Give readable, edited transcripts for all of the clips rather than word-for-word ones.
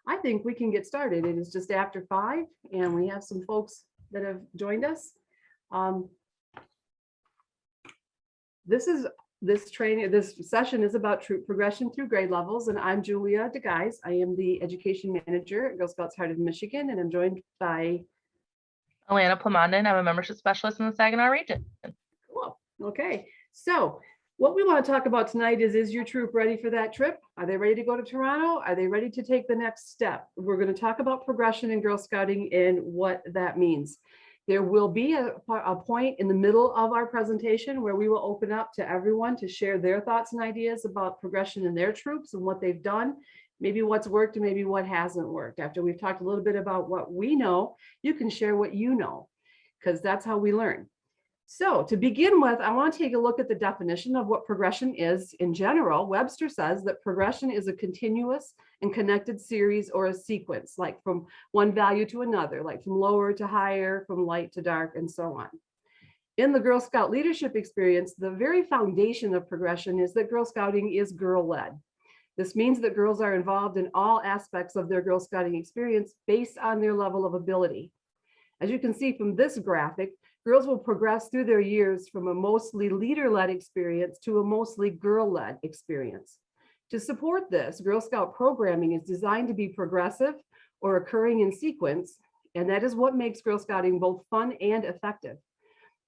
I think we can get started. It is just after 5 and we have some folks that have joined us. This session is about troop progression through grade levels, and I'm Julia DeGuys. I am the education manager at Girl Scouts Heart of Michigan, and I'm joined by Alana Plamondon. I'm a membership specialist in the Saginaw region. Cool. Okay, so what we want to talk about tonight is your troop ready for that trip? Are they ready to go to Toronto? Are they ready to take the next step? We're going to talk about progression in Girl Scouting and what that means. There will be a point in the middle of our presentation where we will open up to everyone to share their thoughts and ideas about progression in their troops and what they've done, maybe what's worked and maybe what hasn't worked. After we've talked a little bit about what we know, you can share what you know, because that's how we learn. So to begin with, I want to take a look at the definition of what progression is in general. Webster says that progression is a continuous and connected series or a sequence, like from one value to another, like from lower to higher, from light to dark, and so on. In the Girl Scout leadership experience, the very foundation of progression is that Girl Scouting is girl-led. This means that girls are involved in all aspects of their Girl Scouting experience based on their level of ability. As you can see from this graphic, girls will progress through their years from a mostly leader-led experience to a mostly girl-led experience. To support this, Girl Scout programming is designed to be progressive or occurring in sequence, and that is what makes Girl Scouting both fun and effective.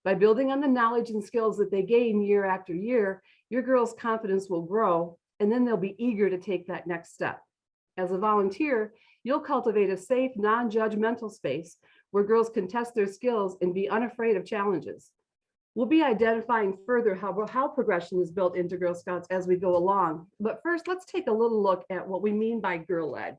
By building on the knowledge and skills that they gain year after year, your girls' confidence will grow, and then they'll be eager to take that next step. As a volunteer, you'll cultivate a safe, non-judgmental space where girls can test their skills and be unafraid of challenges. We'll be identifying further how progression is built into Girl Scouts as we go along. But first, let's take a little look at what we mean by girl-led.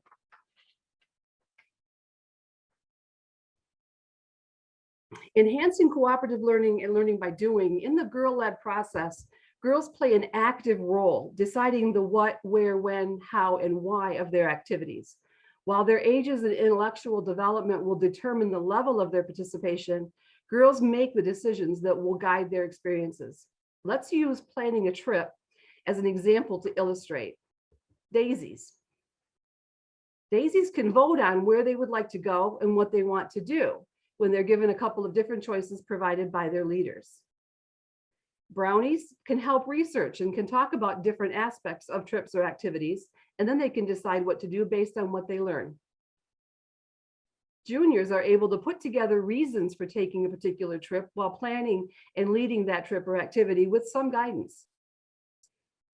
Enhancing cooperative learning and learning by doing, in the girl-led process, girls play an active role, deciding the what, where, when, how, and why of their activities. While their ages and intellectual development will determine the level of their participation, girls make the decisions that will guide their experiences. Let's use planning a trip as an example to illustrate. Daisies. Daisies can vote on where they would like to go and what they want to do when they're given a couple of different choices provided by their leaders. Brownies can help research and can talk about different aspects of trips or activities, and then they can decide what to do based on what they learn. Juniors are able to put together reasons for taking a particular trip while planning and leading that trip or activity with some guidance.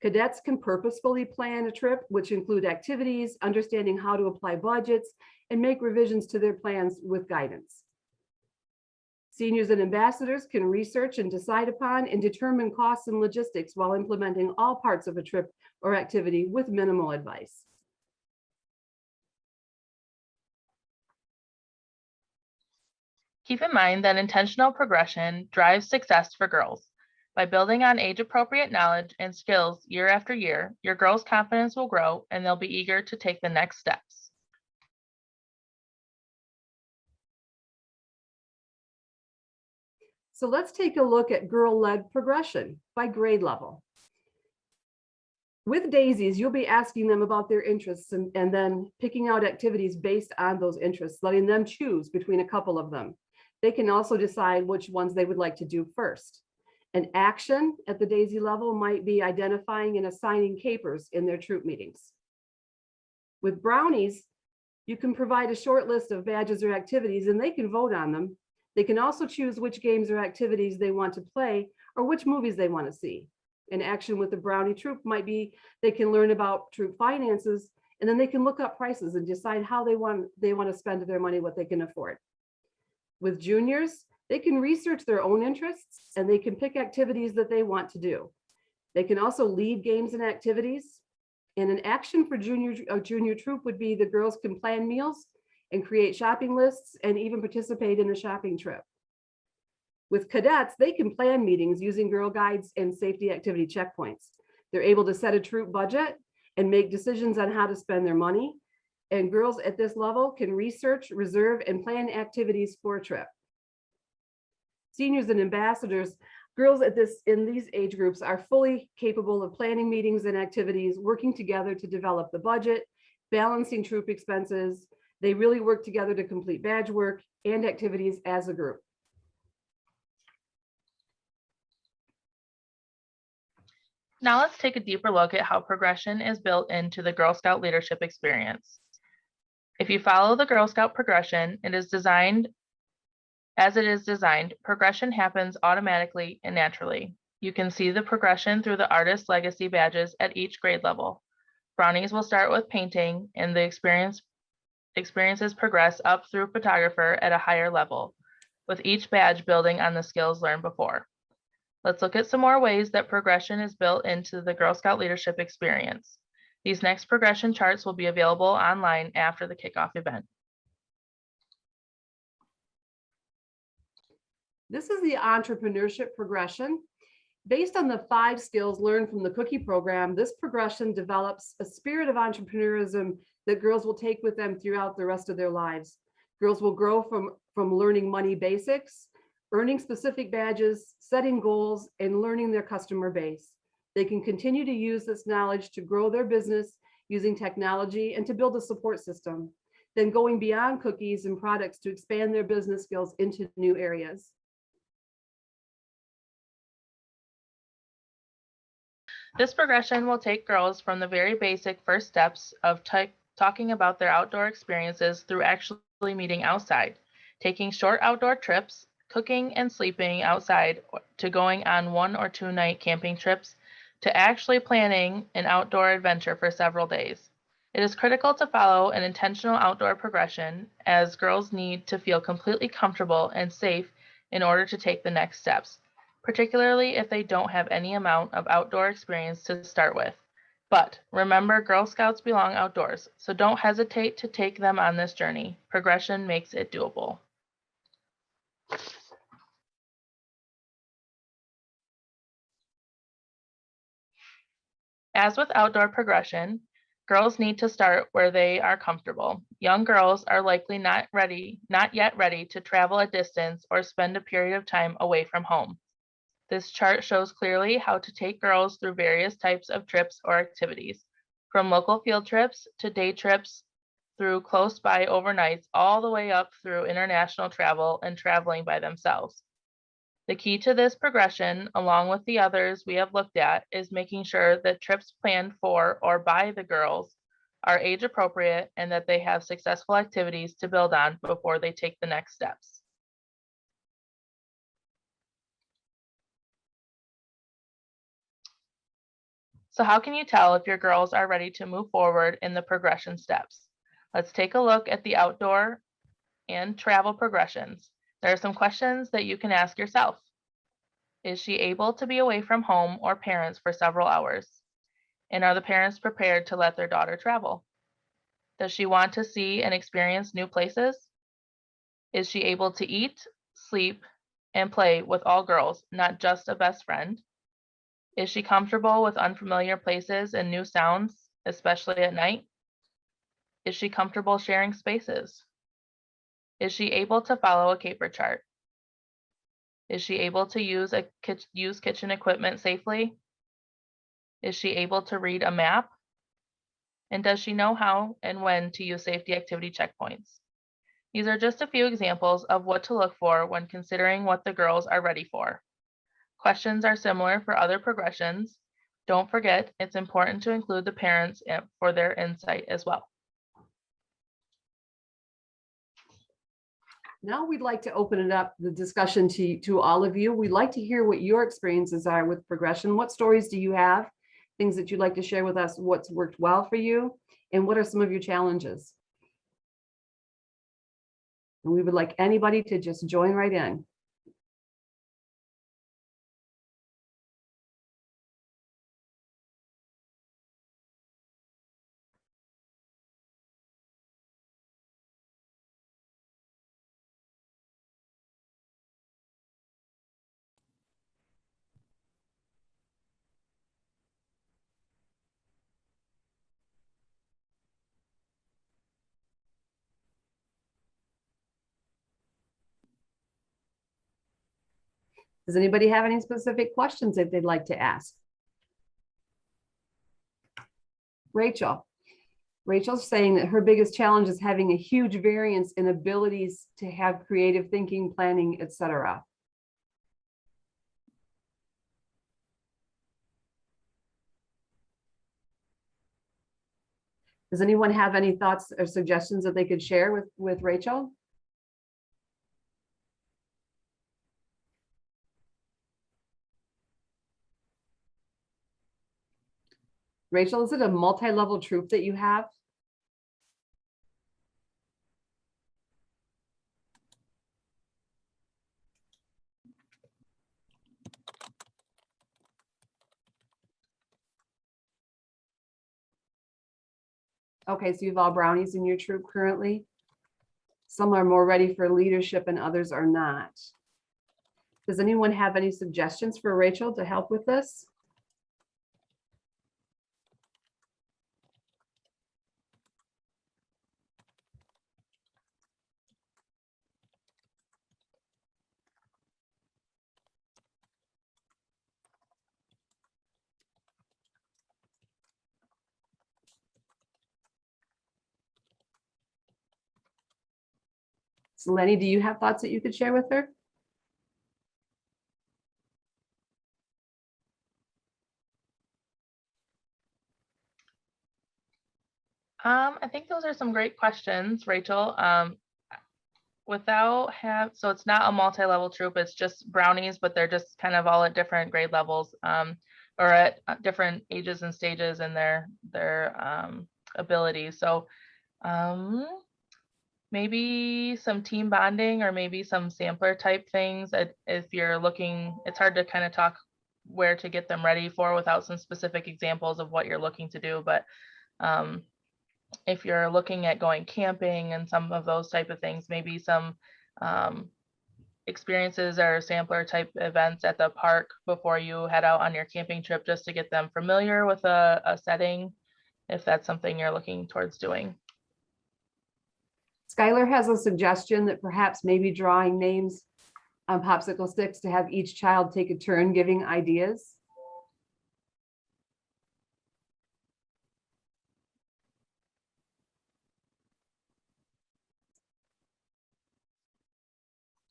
Cadets can purposefully plan a trip, which include activities, understanding how to apply budgets, and make revisions to their plans with guidance. Seniors and ambassadors can research and decide upon and determine costs and logistics while implementing all parts of a trip or activity with minimal advice. Keep in mind that intentional progression drives success for girls. By building on age-appropriate knowledge and skills year after year, your girls' confidence will grow and they'll be eager to take the next steps. So let's take a look at girl-led progression by grade level. With daisies, you'll be asking them about their interests and then picking out activities based on those interests, letting them choose between a couple of them. They can also decide which ones they would like to do first. An action at the daisy level might be identifying and assigning capers in their troop meetings. With brownies, you can provide a short list of badges or activities and they can vote on them. They can also choose which games or activities they want to play or which movies they want to see. An action with the brownie troop might be they can learn about troop finances, and then they can look up prices and decide how they want to spend their money, what they can afford. With juniors, they can research their own interests and they can pick activities that they want to do. They can also lead games and activities. And an action for junior troop would be the girls can plan meals and create shopping lists and even participate in a shopping trip. With cadets, they can plan meetings using girl guides and safety activity checkpoints. They're able to set a troop budget and make decisions on how to spend their money. And girls at this level can research, reserve, and plan activities for a trip. Seniors and ambassadors, girls in these age groups are fully capable of planning meetings and activities, working together to develop the budget, balancing troop expenses. They really work together to complete badge work and activities as a group. Now let's take a deeper look at how progression is built into the Girl Scout leadership experience. If you follow the Girl Scout progression, it is designed. Progression happens automatically and naturally. You can see the progression through the Artist Legacy badges at each grade level. Brownies will start with painting, and the experiences progress up through photographer at a higher level, with each badge building on the skills learned before. Let's look at some more ways that progression is built into the Girl Scout leadership experience. These next progression charts will be available online after the kickoff event. This is the entrepreneurship progression. Based on the 5 skills learned from the cookie program, this progression develops a spirit of entrepreneurism that girls will take with them throughout the rest of their lives. Girls will grow from learning money basics, earning specific badges, setting goals, and learning their customer base. They can continue to use this knowledge to grow their business using technology and to build a support system, then going beyond cookies and products to expand their business skills into new areas. This progression will take girls from the very basic first steps of talking about their outdoor experiences through actually meeting outside, taking short outdoor trips, cooking and sleeping outside, to going on 1 or 2 night camping trips, to actually planning an outdoor adventure for several days. It is critical to follow an intentional outdoor progression, as girls need to feel completely comfortable and safe in order to take the next steps, particularly if they don't have any amount of outdoor experience to start with. But remember, Girl Scouts belong outdoors, so don't hesitate to take them on this journey. Progression makes it doable. As with outdoor progression, girls need to start where they are comfortable. Young girls are likely not yet ready to travel a distance or spend a period of time away from home. This chart shows clearly how to take girls through various types of trips or activities, from local field trips to day trips, through close by overnights, all the way up through international travel and traveling by themselves. The key to this progression, along with the others we have looked at, is making sure that trips planned for or by the girls are age appropriate and that they have successful activities to build on before they take the next steps. So how can you tell if your girls are ready to move forward in the progression steps? Let's take a look at the outdoor and travel progressions. There are some questions that you can ask yourself. Is she able to be away from home or parents for several hours? And are the parents prepared to let their daughter travel? Does she want to see and experience new places? Is she able to eat, sleep, and play with all girls, not just a best friend? Is she comfortable with unfamiliar places and new sounds, especially at night? Is she comfortable sharing spaces? Is she able to follow a caper chart? Is she able to use kitchen equipment safely? Is she able to read a map? And does she know how and when to use safety activity checkpoints? These are just a few examples of what to look for when considering what the girls are ready for. Questions are similar for other progressions. Don't forget, it's important to include the parents for their insight as well. Now we'd like to open it up, the discussion to all of you. We'd like to hear what your experiences are with progression. What stories do you have? Things that you'd like to share with us, what's worked well for you, and what are some of your challenges? And we would like anybody to just join right in. Does anybody have any specific questions that they'd like to ask? Rachel. Rachel's saying that her biggest challenge is having a huge variance in abilities to have creative thinking, planning, etc. Does anyone have any thoughts or suggestions that they could share with Rachel? Rachel, is it a multi-level troop that you have? Okay, so you have all brownies in your troop currently. Some are more ready for leadership and others are not. Does anyone have any suggestions for Rachel to help with this? So Lenny, do you have thoughts that you could share with her? I think those are some great questions, Rachel. So it's not a multi-level troop, it's just brownies, but they're just kind of all at different grade levels, or at different ages and stages in their abilities. So maybe some team bonding or maybe some sampler type things. If you're looking, it's hard to kind of talk where to get them ready for without some specific examples of what you're looking to do. But if you're looking at going camping and some of those type of things, maybe some experiences or sampler type events at the park before you head out on your camping trip, just to get them familiar with a setting, if that's something you're looking towards doing. Skylar has a suggestion that perhaps maybe drawing names on popsicle sticks to have each child take a turn giving ideas.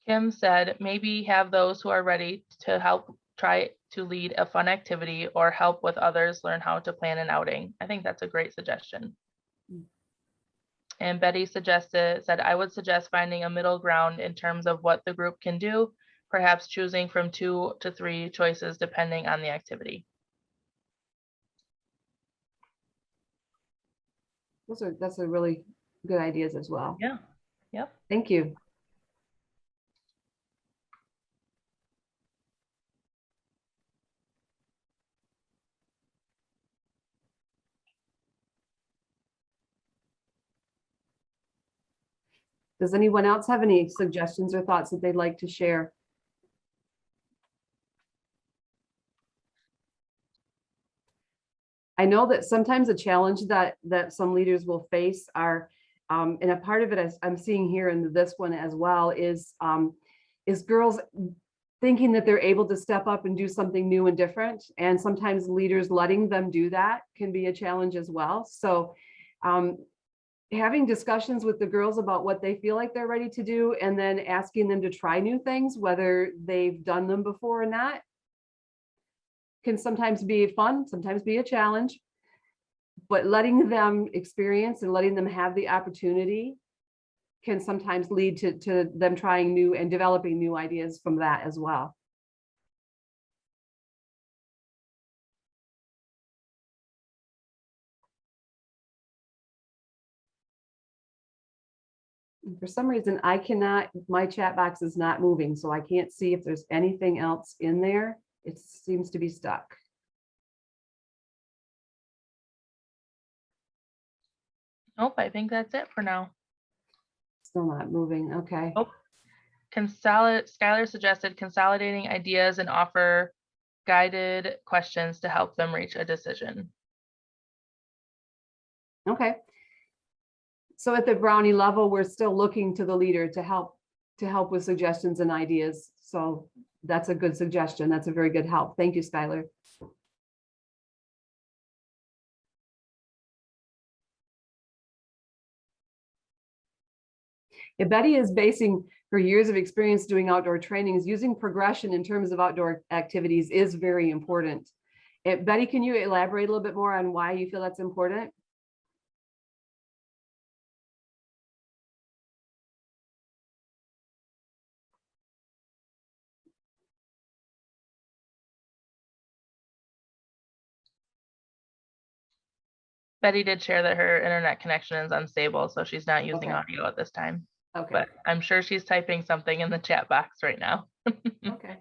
Kim said, maybe have those who are ready to help try to lead a fun activity or help with others learn how to plan an outing. I think that's a great suggestion. And Betty said, I would suggest finding a middle ground in terms of what the group can do, perhaps choosing from 2 to 3 choices depending on the activity. That's a really good ideas as well. Yeah. Yep. Thank you. Does anyone else have any suggestions or thoughts that they'd like to share? I know that sometimes a challenge that some leaders will face are, and a part of it as I'm seeing here in this one as well is girls thinking that they're able to step up and do something new and different. And sometimes leaders letting them do that can be a challenge as well. So having discussions with the girls about what they feel like they're ready to do, and then asking them to try new things, whether they've done them before or not, can sometimes be fun, sometimes be a challenge, but letting them experience and letting them have the opportunity can sometimes lead to them trying new and developing new ideas from that as well. For some reason, my chat box is not moving, so I can't see if there's anything else in there. It seems to be stuck. Nope, I think that's it for now. Still not moving. Okay. Oh, Skylar suggested consolidating ideas and offer guided questions to help them reach a decision. Okay. So at the brownie level, we're still looking to the leader to help with suggestions and ideas. So that's a good suggestion. That's a very good help. Thank you, Skylar. If Betty is basing her years of experience doing outdoor trainings, using progression in terms of outdoor activities is very important. Betty, can you elaborate a little bit more on why you feel that's important? Betty did share that her internet connection is unstable, so she's not using Okay. audio at this time. Okay. But I'm sure she's typing something in the chat box right now. Okay.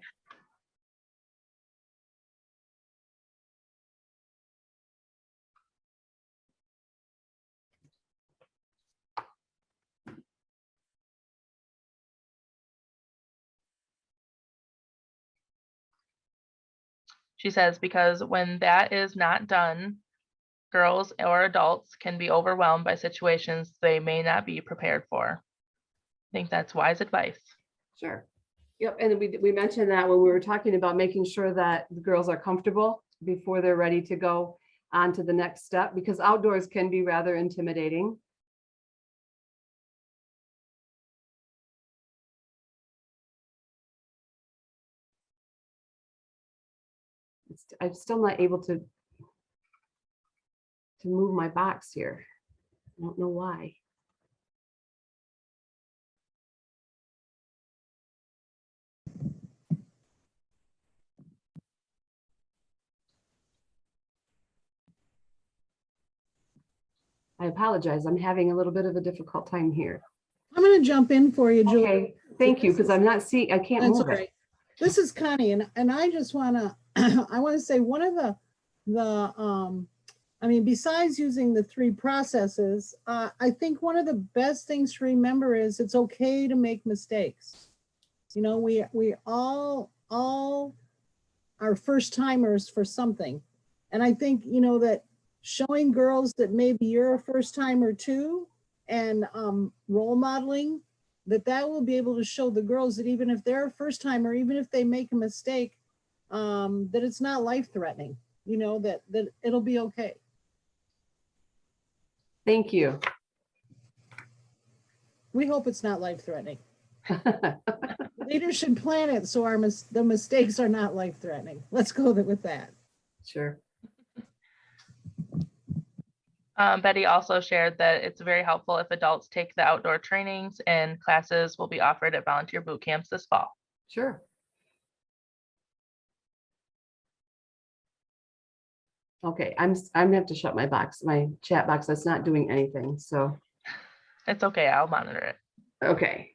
She says, because when that is not done, girls or adults can be overwhelmed by situations they may not be prepared for. I think that's wise advice. Sure. Yep. And we mentioned that when we were talking about making sure that the girls are comfortable before they're ready to go on to the next step, because outdoors can be rather intimidating. I'm still not able to move my box here. I don't know why. I apologize. I'm having a little bit of a difficult time here. I'm going to jump in for you, Julie. Okay, thank you, because I'm not seeing, I can't That's move all it. right. This is Connie, and I just want to, I want to say one of I mean, besides using the 3 processes, I think one of the best things to remember is it's okay to make mistakes. You know, we all are first timers for something. And I think, you know, that showing girls that maybe you're a first timer too, and role modeling, that will be able to show the girls that even if they're a first timer, even if they make a mistake, that it's not life threatening, you know, that it'll be okay. Thank you. We hope it's not life threatening. Leaders should plan it so the mistakes are not life threatening. Let's go with that. Sure. Betty also shared that it's very helpful if adults take the outdoor trainings, and classes will be offered at volunteer boot camps this fall. Sure. Okay, I'm gonna have to shut my box, my chat box. That's not doing anything. So, It's okay, I'll monitor it. okay.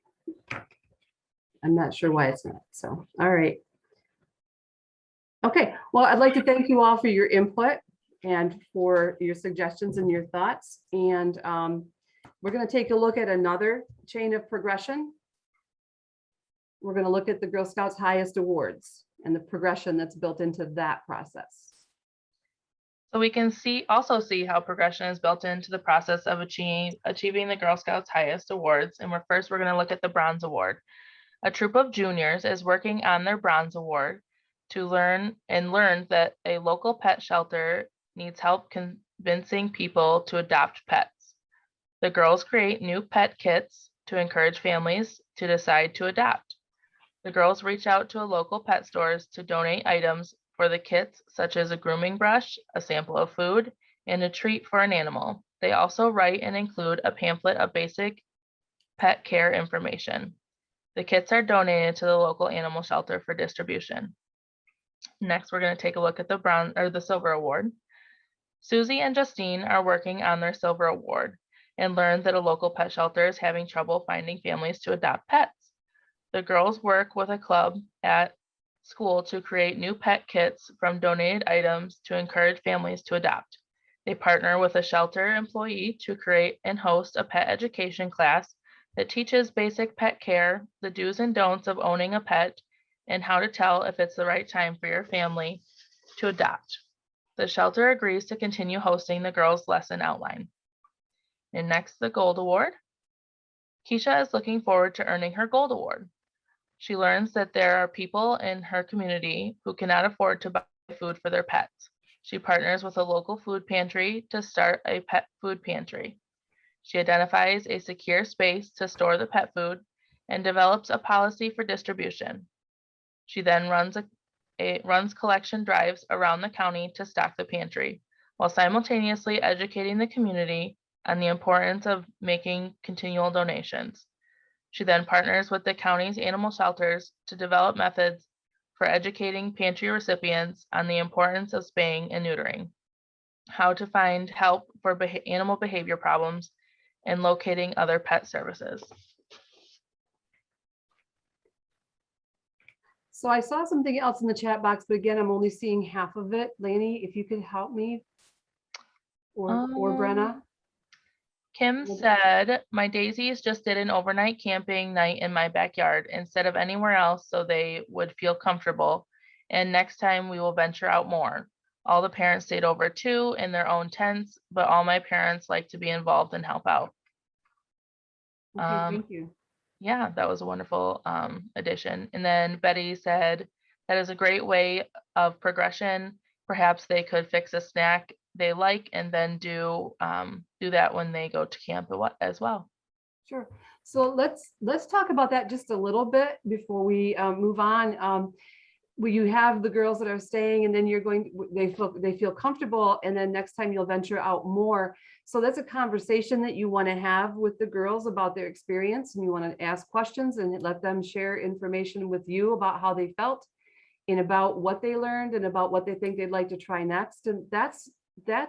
I'm not sure why it's not. So, all right. Okay, well, I'd like to thank you all for your input and for your suggestions and your thoughts. And we're going to take a look at another chain of progression. We're going to look at the Girl Scouts highest awards and the progression that's built into that process. So we can also see how progression is built into the process of achieving the Girl Scouts highest awards. And we're going to look at the Bronze Award. A troop of juniors is working on their Bronze Award to learn that a local pet shelter needs help convincing people to adopt pets. The girls create new pet kits to encourage families to decide to adopt. The girls reach out to local pet stores to donate items for the kits, such as a grooming brush, a sample of food, and a treat for an animal. They also write and include a pamphlet of basic pet care information. The kits are donated to the local animal shelter for distribution. Next, we're going to take a look at the Silver Award. Susie and Justine are working on their Silver Award and learned that a local pet shelter is having trouble finding families to adopt pets. The girls work with a club at school to create new pet kits from donated items to encourage families to adopt. They partner with a shelter employee to create and host a pet education class that teaches basic pet care, the do's and don'ts of owning a pet, and how to tell if it's the right time for your family to adopt. The shelter agrees to continue hosting the girls' lesson outline. And next, the Gold Award. Keisha is looking forward to earning her Gold Award. She learns that there are people in her community who cannot afford to buy food for their pets. She partners with a local food pantry to start a pet food pantry. She identifies a secure space to store the pet food and develops a policy for distribution. She then runs collection drives around the county to stock the pantry, while simultaneously educating the community on the importance of making continual donations. She then partners with the county's animal shelters to develop methods for educating pantry recipients on the importance of spaying and neutering, how to find help for animal behavior problems, and locating other pet services. So I saw something else in the chat box, but again, I'm only seeing half of it. Laney, if you could help me. Or Brenna. Kim said, my daisies just did an overnight camping night in my backyard instead of anywhere else so they would feel comfortable. And next time we will venture out more. All the parents stayed over too in their own tents, but all my parents like to be involved and help out. Okay, thank you. Yeah, that was a wonderful addition. And then Betty said, that is a great way of progression. Perhaps they could fix a snack they like and then do that when they go to camp as well. Sure. So let's talk about that just a little bit before we move on. Where you have the girls that are staying, and then they feel comfortable, and then next time you'll venture out more. So that's a conversation that you want to have with the girls about their experience, and you want to ask questions and let them share information with you about how they felt and about what they learned and about what they think they'd like to try next. And that's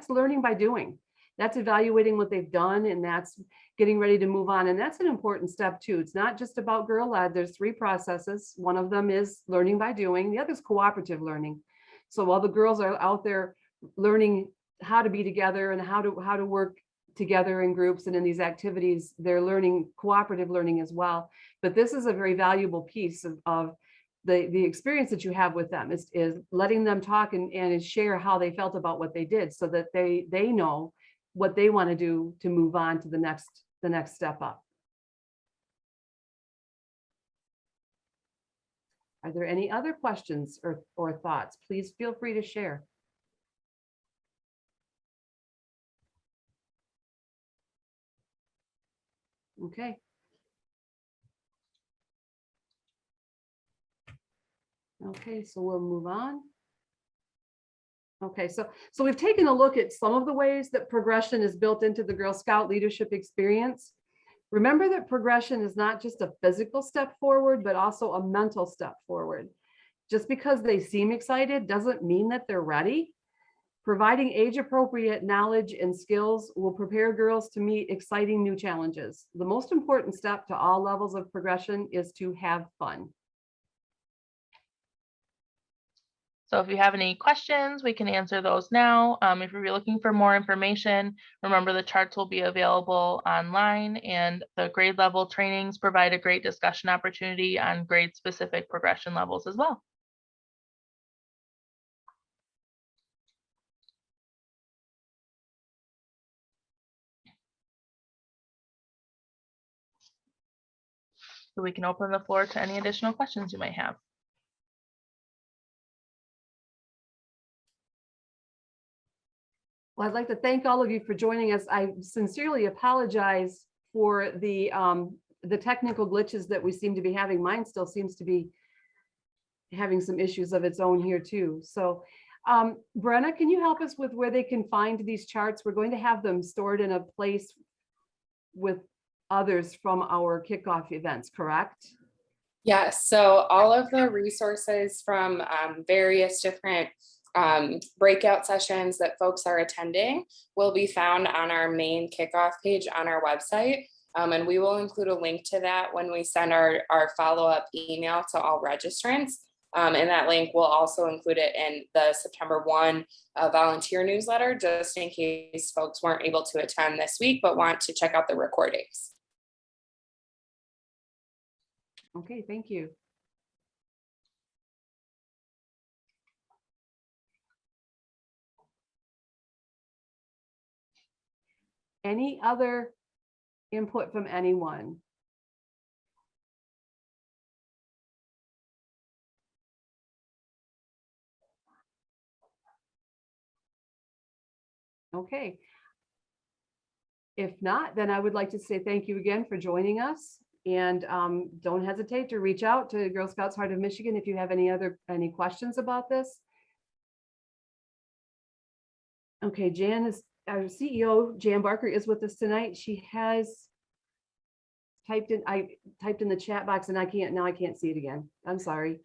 learning by doing. That's evaluating what they've done, and that's getting ready to move on. And that's an important step too. It's not just about girl led. There's 3 processes. One of them is learning by doing. The other is cooperative learning. So while the girls are out there learning how to be together and how to work together in groups and in these activities, they're learning cooperative learning as well. But this is a very valuable piece of the experience that you have with them is letting them talk and share how they felt about what they did, so that they know what they want to do to move on to the next step up. Are there any other questions or thoughts? Please feel free to share. Okay. Okay, so we'll move on. Okay, so we've taken a look at some of the ways that progression is built into the Girl Scout leadership experience. Remember that progression is not just a physical step forward, but also a mental step forward. Just because they seem excited doesn't mean that they're ready. Providing age-appropriate knowledge and skills will prepare girls to meet exciting new challenges. The most important step to all levels of progression is to have fun. So if you have any questions, we can answer those now. If you're looking for more information, remember the charts will be available online, and the grade level trainings provide a great discussion opportunity on grade specific progression levels as well. So we can open the floor to any additional questions you might have. Well, I'd like to thank all of you for joining us. I sincerely apologize for the technical glitches that we seem to be having. Mine still seems to be having some issues of its own here too. So Brenna, can you help us with where they can find these charts? We're going to have them stored in a place with others from our kickoff events, correct? Yes, so all of the resources from various different breakout sessions that folks are attending will be found on our main kickoff page on our website. And we will include a link to that when we send our follow-up email to all registrants. And that link will also include it in the September 1 volunteer newsletter, just in case folks weren't able to attend this week, but want to check out the recordings. Okay, thank you. Any other input from anyone? Okay. If not, then I would like to say thank you again for joining us. And don't hesitate to reach out to Girl Scouts Heart of Michigan if you have any questions about this. Okay, our CEO, Jan Barker, is with us tonight. She has I typed in the chat box and I can't see it again. I'm sorry.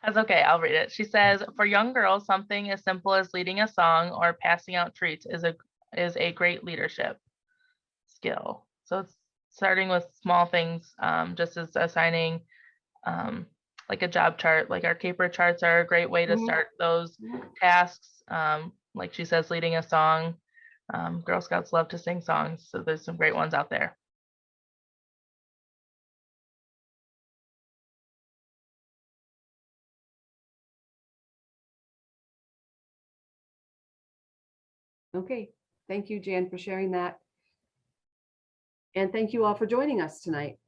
That's okay, I'll read it. She says, for young girls, something as simple as leading a song or passing out treats is a great leadership skill. So it's starting with small things, just as assigning like a job chart, like our caper charts are a great way to start those tasks. Like she says, leading a song. Girl Scouts love to sing songs, so there's some great ones out there. Okay, thank you, Jan, for sharing that. And thank you all for joining us tonight.